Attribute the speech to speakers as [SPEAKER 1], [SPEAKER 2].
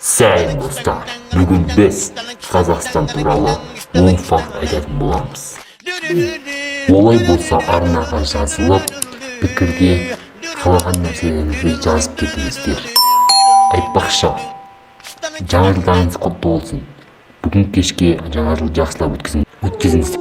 [SPEAKER 1] Сәлем достар, бүгін біз Қазақстан туралы 10 факт айтатын боламыз. Олай болса арнаға жазылып, пікірге қалаған нәрселеріңізді жазып кетіңіздер. Айтпақшы, жаңа жылдарыңыз құтты болсын. Бүгін кешке жаңа жыл жақсылап өткізіңіз.